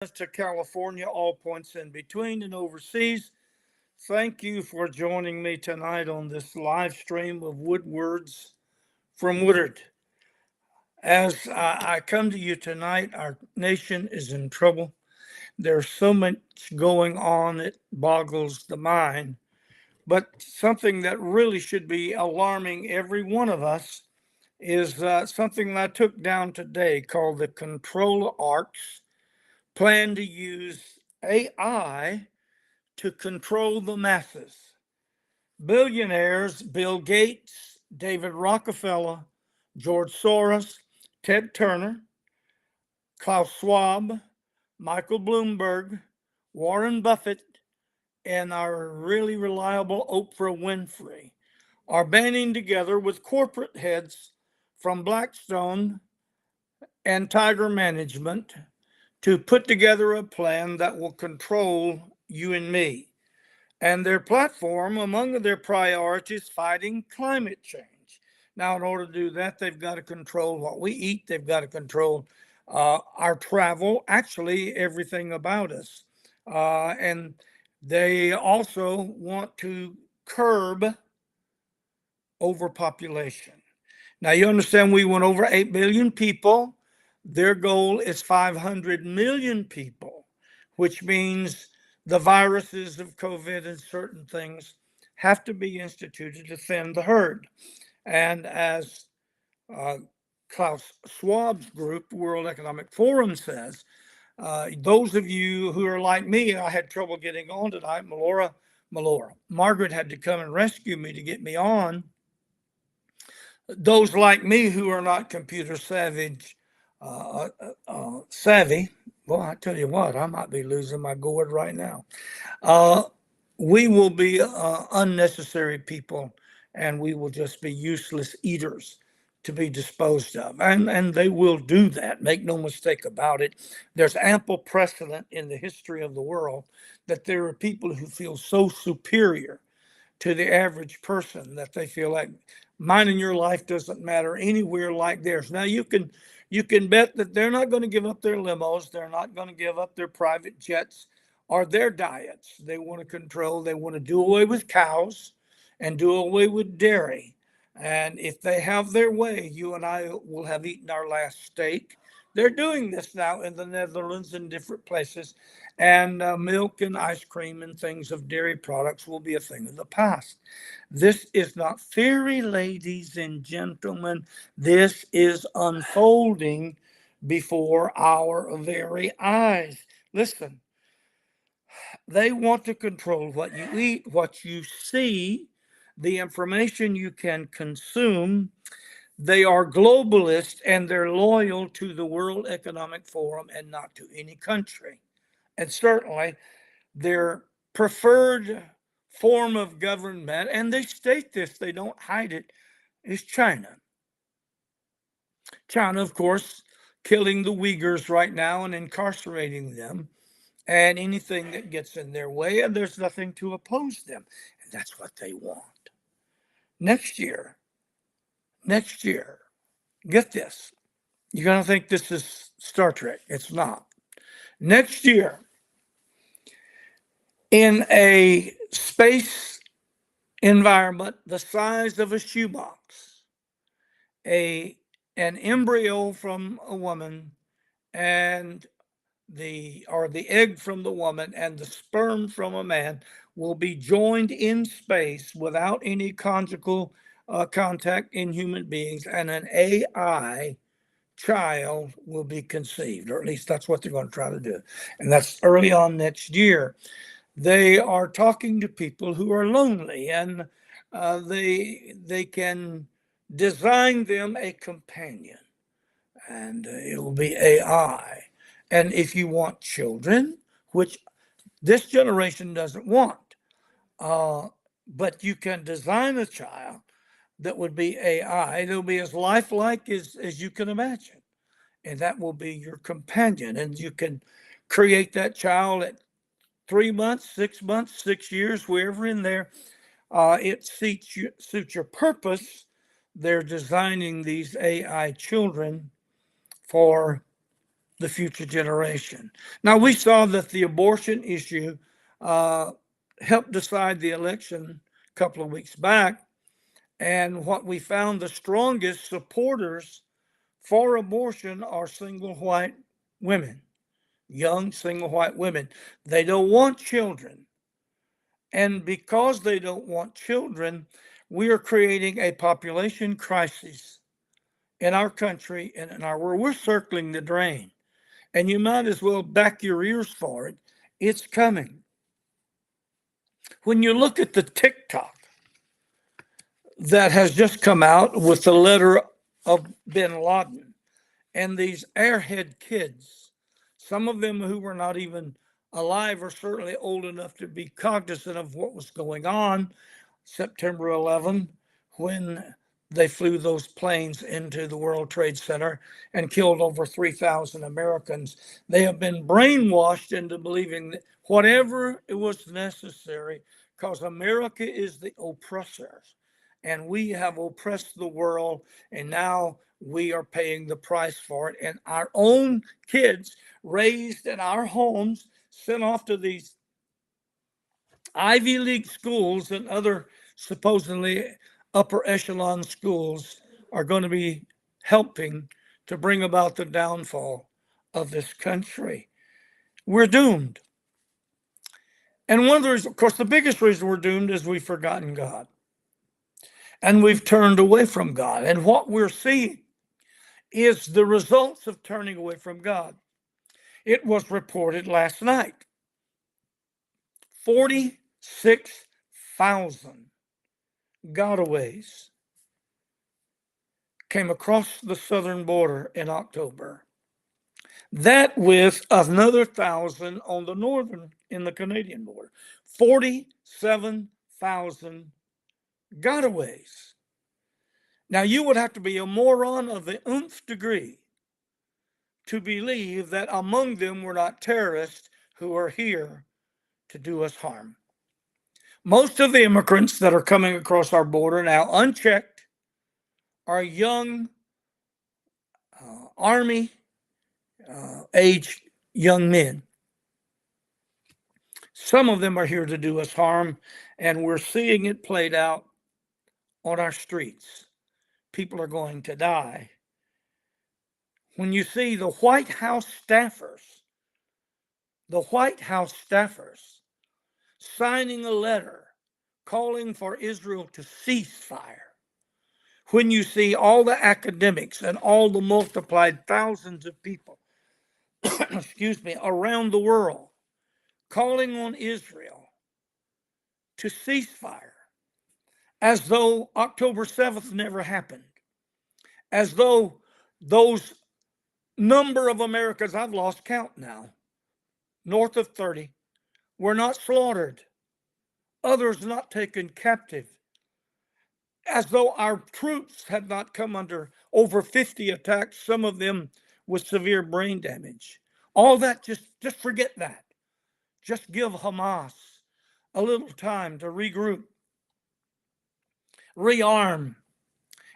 to California, all points in between and overseas. Thank you for joining me tonight on this live stream of Woodwords from Woodard. As I come to you tonight, our nation is in trouble. There's so much going on, it boggles the mind. But something that really should be alarming every one of us is something that I took down today called the control arcs plan to use AI to control the masses. Billionaires Bill Gates, David Rockefeller, George Soros, Ted Turner, Klaus Schwab, Michael Bloomberg, Warren Buffett, and our really reliable Oprah Winfrey are banding together with corporate heads from Blackstone and Tiger Management to put together a plan that will control you and me. And their platform, among their priorities, fighting climate change. Now, in order to do that, they've got to control what we eat. They've got to control our travel, actually everything about us. And they also want to curb overpopulation. Now, you understand we went over 8 billion people. Their goal is 500 million people, which means the viruses of COVID and certain things have to be instituted to thin the herd. And as Klaus Schwab's group, World Economic Forum, says, those of you who are like me, I had trouble getting on tonight. Margaret had to come and rescue me to get me on. Those like me who are not computer savvy, well, I tell you what, I might be losing my gourd right now. We will be unnecessary people, and we will just be useless eaters to be disposed of. And they will do that. Make no mistake about it. There's ample precedent in the history of the world that there are people who feel so superior to the average person that they feel like mine and your life doesn't matter anywhere like theirs. Now you can bet that they're not going to give up their limos, they're not going to give up their private jets or their diets. They want to control, they want to do away with cows and do away with dairy. And if they have their way, you and I will have eaten our last steak. They're doing this now in the Netherlands and different places. And milk and ice cream and things of dairy products will be a thing of the past. This is not theory, ladies and gentlemen. This is unfolding before our very eyes. Listen, they want to control what you eat, what you see, the information you can consume. They are globalists and they're loyal to the World Economic Forum and not to any country. And certainly their preferred form of government, and they state this, they don't hide it, is China. China, of course, killing the Uyghurs right now and incarcerating them and anything that gets in their way, and there's nothing to oppose them. And that's what they want. Next year, get this. You're going to think this is Star Trek. It's not. Next year, in a space environment the size of a shoebox, an embryo from a woman and the egg from the woman and the sperm from a man will be joined in space without any conjugal contact in human beings, and an AI child will be conceived, or at least that's what they're going to try to do. And that's early on next year. They are talking to people who are lonely, and they can design them a companion, and it will be AI. And if you want children, which this generation doesn't want, but you can design a child that would be AI. They'll be as lifelike as you can imagine. And that will be your companion. And you can create that child at 3 months, 6 months, 6 years, wherever in there. It suits your purpose. They're designing these AI children for the future generation. Now, we saw that the abortion issue uh, helped decide the election a couple of weeks back. And what we found, the strongest supporters for abortion are single white women, young single white women. They don't want children. And because they don't want children, we are creating a population crisis in our country and in our world. We're circling the drain. And you might as well back your ears for it. It's coming. When you look at the TikTok that has just come out with the letter of bin Laden and these airhead kids, some of them who were not even alive or certainly old enough to be cognizant of what was going on September 11, when they flew those planes into the World Trade Center and killed over 3,000 Americans. They have been brainwashed into believing that whatever it was necessary, because America is the oppressor and we have oppressed the world, and now we are paying the price for it. And our own kids raised in our homes, sent off to these Ivy League schools and other supposedly upper echelon schools, are going to be helping to bring about the downfall of this country. We're doomed. And one of the reasons, of course, the biggest reason we're doomed is we've forgotten God. And we've turned away from God. And what we're seeing is the results of turning away from God. It was reported last night 46,000 gotaways came across the southern border in October. That with another 1,000 on the northern, in the Canadian border. 47,000 gotaways. Now, you would have to be a moron of the nth degree to believe that among them were not terrorists who are here to do us harm. Most of the immigrants that are coming across our border now unchecked are young Army aged young men. Some of them are here to do us harm, and we're seeing it played out on our streets. People are going to die. When you see the White House staffers signing a letter calling for Israel to cease fire, when you see all the academics and all the multiplied thousands of people, excuse me, around the world calling on Israel to cease fire, as though October 7th never happened, as though those number of Americans, I've lost count now, north of 30, were not slaughtered, others not taken captive, as though our troops had not come under over 50 attacks, some of them with severe brain damage. All that, just forget that. Just give Hamas a little time to regroup, rearm,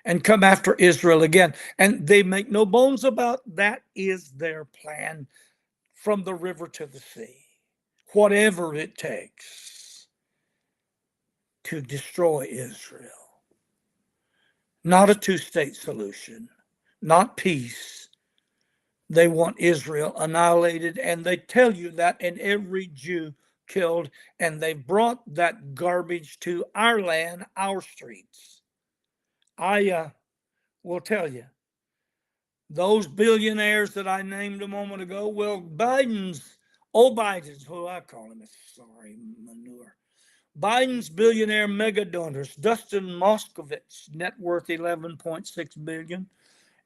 and come after Israel again. And they make no bones about that is their plan, from the river to the sea, whatever it takes to destroy Israel. Not a two-state solution, not peace. They want Israel annihilated, and they tell you that in every Jew killed, and they brought that garbage to our land, our streets. I will tell you, those billionaires that I named a moment ago, well, Biden's who I call him, sorry, manure. Biden's billionaire mega donors, Dustin Moskovitz, net worth $11.6 billion.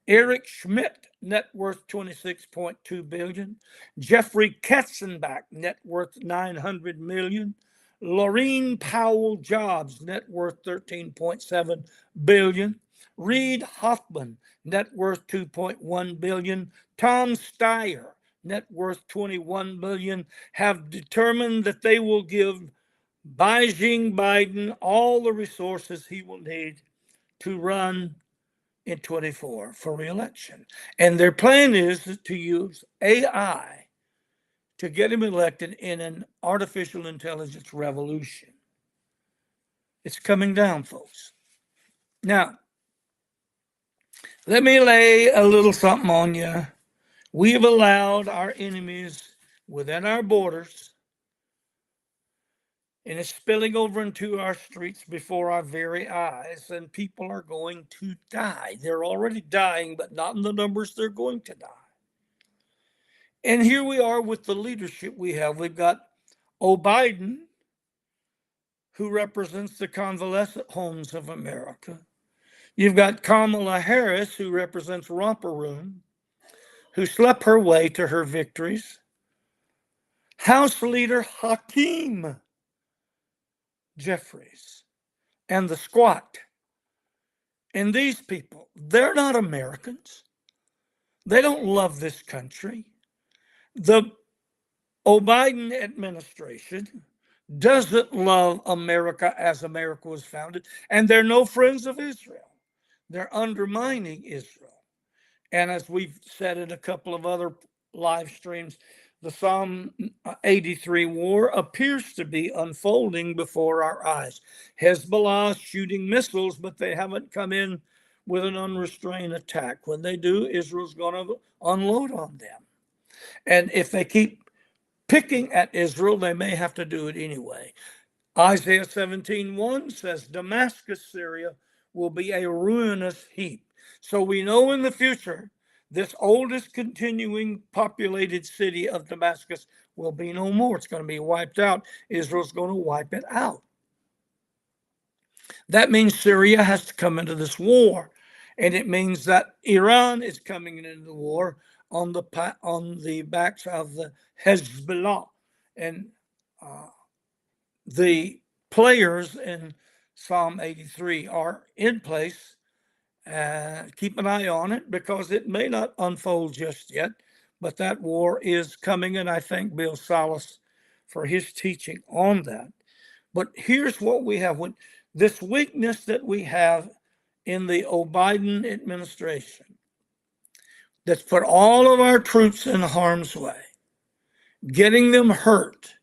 Eric Schmidt, net worth $26.2 billion. Jeffrey Katzenbach, net worth $900 million. Laurene Powell Jobs, net worth $13.7 billion. Reid Hoffman, net worth $2.1 billion. Tom Steyer, net worth $21 billion, have determined that they will give Beijing Biden all the resources he will need to run in 24 for re-election. And their plan is to use AI to get him elected in an artificial intelligence revolution. It's coming down, folks. Now, let me lay a little something on you. We have allowed our enemies within our borders, and it's spilling over into our streets before our very eyes, and people are going to die. They're already dying, but not in the numbers they're going to die. And here we are with the leadership we have. We've got Biden, who represents the convalescent homes of America. You've got Kamala Harris, who represents Romper Room, who slept her way to her victories. House Leader Hakeem Jeffries and the Squat. And these people, they're not Americans. They don't love this country. The Biden administration doesn't love America as America was founded, and they're no friends of Israel. They're undermining Israel. And as we've said in a couple of other live streams, the Psalm 83 war appears to be unfolding before our eyes. Hezbollah is shooting missiles, but they haven't come in with an unrestrained attack. When they do, Israel's going to unload on them. And if they keep picking at Israel, they may have to do it anyway. Isaiah 17:1 says, Damascus, Syria, will be a ruinous heap. So we know in the future, this oldest continuing populated city of Damascus will be no more. It's going to be wiped out. Israel's going to wipe it out. That means Syria has to come into this war. And it means that Iran is coming into the war on the backs of the Hezbollah. And the players in Psalm 83 are in place. Keep an eye on it because it may not unfold just yet, but that war is coming, and I thank Bill Salas for his teaching on that. But here's what we have. When this weakness that we have in the Biden administration that's put all of our troops in harm's way, getting them hurt.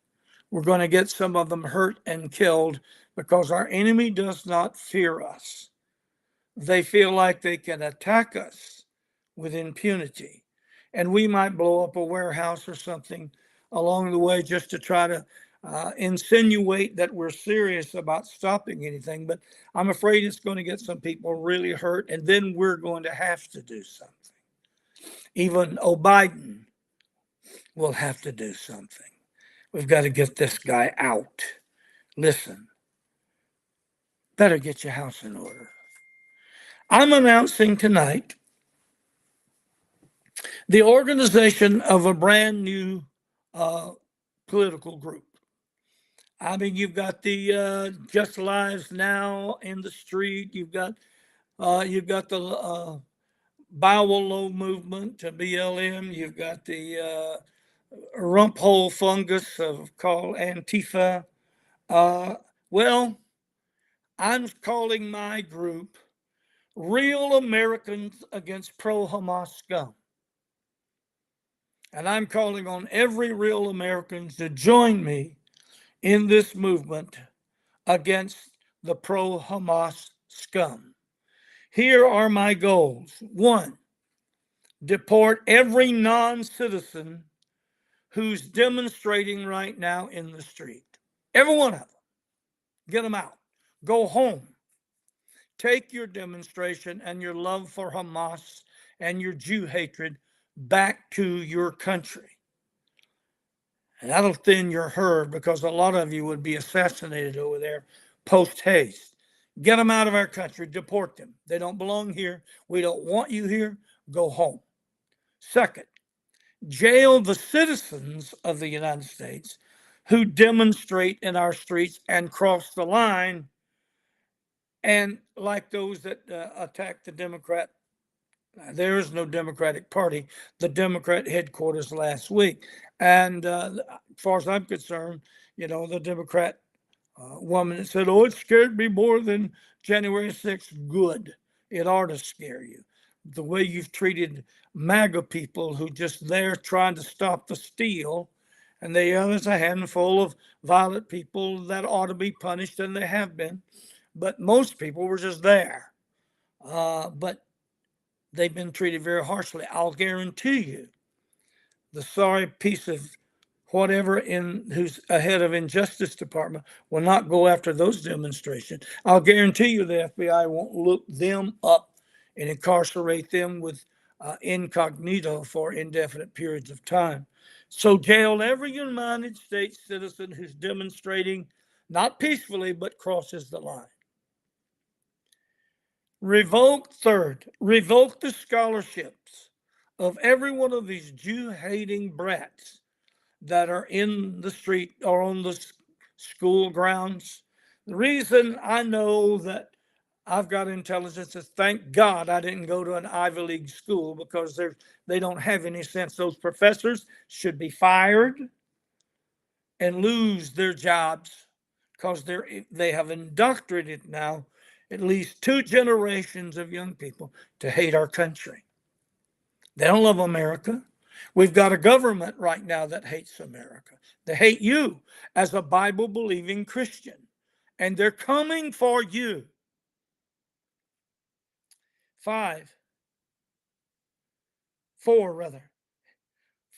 We're going to get some of them hurt and killed because our enemy does not fear us. They feel like they can attack us with impunity. And we might blow up a warehouse or something along the way just to try to insinuate that we're serious about stopping anything. But I'm afraid it's going to get some people really hurt, and then we're going to have to do something. Even Biden will have to do something. We've got to get this guy out. Listen, better get your house in order. I'm announcing tonight the organization of a brand new political group. I mean, you've got the Just Lives Now in the street. You've got the Bowel movement, BLM. You've got the rump hole fungus called Antifa. Well, I'm calling my group Real Americans Against Pro-Hamas Scum. And I'm calling on every real American to join me in this movement against the pro-Hamas scum. Here are my goals. 1, deport every non-citizen who's demonstrating right now in the street. Every one of them. Get them out. Go home. Take your demonstration and your love for Hamas and your Jew hatred back to your country. And that'll thin your herd because a lot of you would be assassinated over there post haste. Get them out of our country. Deport them. They don't belong here. We don't want you here. Go home. 2nd, jail the citizens of the United States who demonstrate in our streets and cross the line, and like those that attack the Democrat. There is no Democratic Party, the Democrat headquarters last week. And as far as I'm concerned, the Democrat woman that said, oh, it scared me more than January 6th. Good. It ought to scare you. The way you've treated MAGA people who just there trying to stop the steal, and there's a handful of violent people that ought to be punished, and they have been. But most people were just there. But they've been treated very harshly. I'll guarantee you, the sorry piece of whatever in who's ahead of Injustice Department will not go after those demonstrations. I'll guarantee you the FBI won't look them up and incarcerate them with incognito for indefinite periods of time. So jail every United States citizen who's demonstrating not peacefully but crosses the line. Revoke the scholarships of every one of these Jew-hating brats that are in the street or on the school grounds. The reason I know that I've got intelligence is thank God I didn't go to an Ivy League school, because they don't have any sense. Those professors should be fired and lose their jobs, because they have indoctrinated now at least 2 generations of young people to hate our country. They don't love America. We've got a government right now that hates America. They hate you as a Bible believing Christian, and they're coming for you. 4,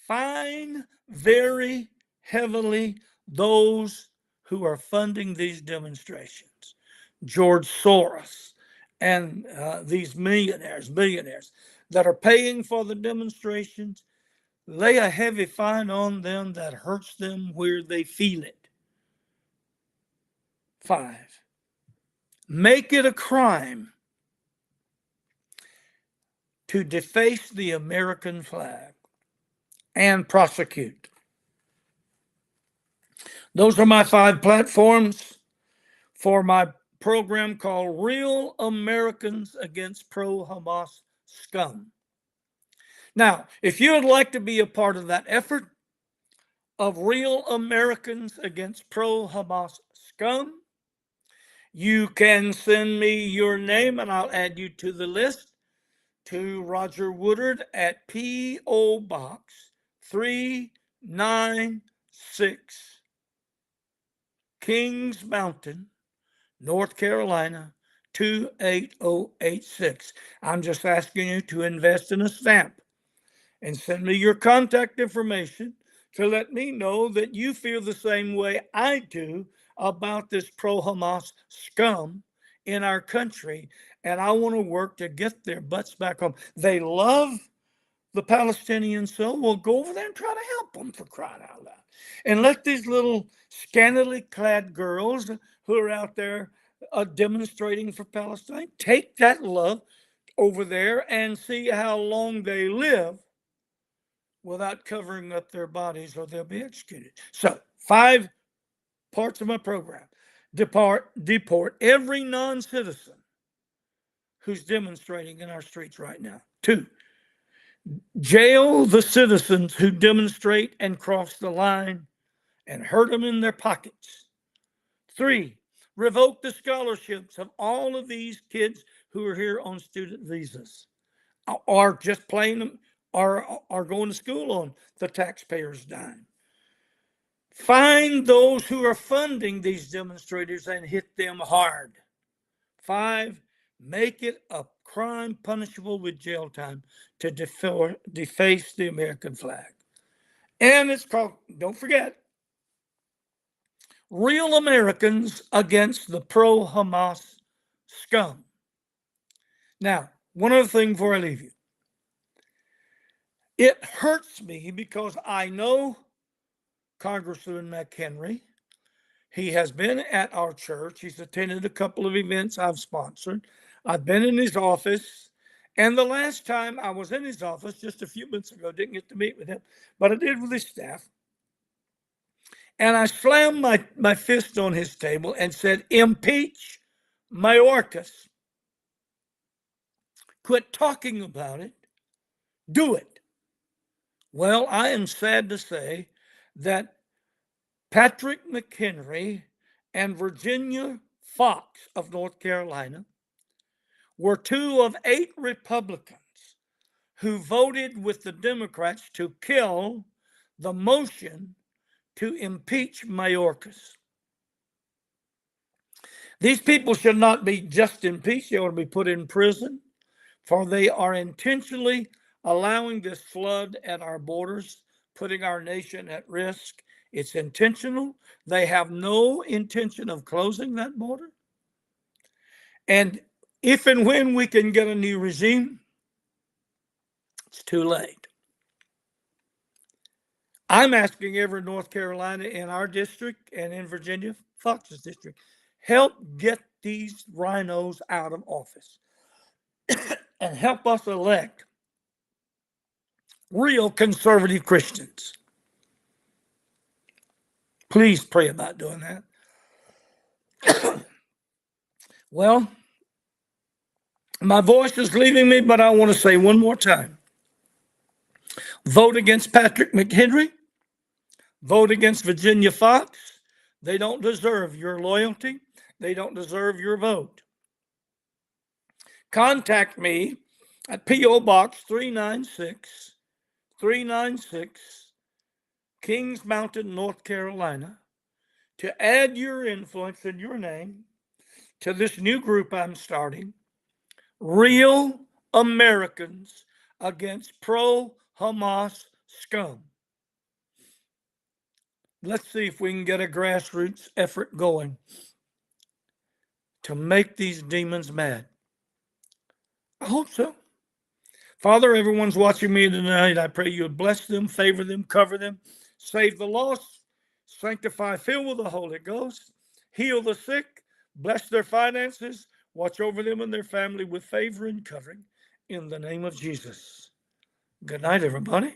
fine very heavily those who are funding these demonstrations. George Soros and these billionaires that are paying for the demonstrations, lay a heavy fine on them that hurts them where they feel it. 5, make it a crime to deface the American flag and prosecute. Those are my 5 platforms for my program called Real Americans Against Pro-Hamas Scum. Now, if you would like to be a part of that effort of Real Americans Against Pro-Hamas Scum, you can send me your name and I'll add you to the list to Roger Woodard at P.O. Box 396, Kings Mountain, North Carolina 28086. I'm just asking you to invest in a stamp and send me your contact information to let me know that you feel the same way I do about this pro-Hamas scum in our country. And I want to work to get their butts back home. They love the Palestinians, so we'll go over there and try to help them, for crying out loud. And let these little scantily clad girls who are out there demonstrating for Palestine take that love over there and see how long they live without covering up their bodies, or they'll be executed. So 5 parts of my program. Deport every non-citizen who's demonstrating in our streets right now. 2, jail the citizens who demonstrate and cross the line and hurt them in their pockets. 3, revoke the scholarships of all of these kids who are here on student visas, or just plain are going to school on the taxpayers' dime. Find those who are funding these demonstrators and hit them hard. 5, make it a crime punishable with jail time to deface the American flag. And it's called, don't forget, Real Americans Against the Pro-Hamas Scum. Now, one other thing before I leave you. It hurts me because I know Congressman McHenry. He has been at our church. He's attended a couple of events I've sponsored. I've been in his office. And the last time I was in his office, just a few months ago, didn't get to meet with him, but I did with his staff. And I slammed my fist on his table and said, impeach Mayorkas. Quit talking about it. Do it. Well, I am sad to say that Patrick McHenry and Virginia Fox of North Carolina were 2 of 8 Republicans who voted with the Democrats to kill the motion to impeach Mayorkas. These people should not be just impeached, they ought to be put in prison, for they are intentionally allowing this flood at our borders, putting our nation at risk. It's intentional. They have no intention of closing that border. And if and when we can get a new regime, it's too late. I'm asking every North Carolina in our district and in Virginia, Fox's district, help get these rhinos out of office and help us elect real conservative Christians. Please pray about doing that. Well, my voice is leaving me, but I want to say one more time. Vote against Patrick McHenry. Vote against Virginia Fox. They don't deserve your loyalty. They don't deserve your vote. Contact me at P.O. Box 396, Kings Mountain, North Carolina, to add your influence and your name to this new group I'm starting, Real Americans Against Pro-Hamas Scum. Let's see if we can get a grassroots effort going to make these demons mad. I hope so. Father, everyone's watching me tonight. I pray you would bless them, favor them, cover them, save the lost, sanctify, fill with the Holy Ghost, heal the sick, bless their finances, watch over them and their family with favor and covering in the name of Jesus. Good night, everybody.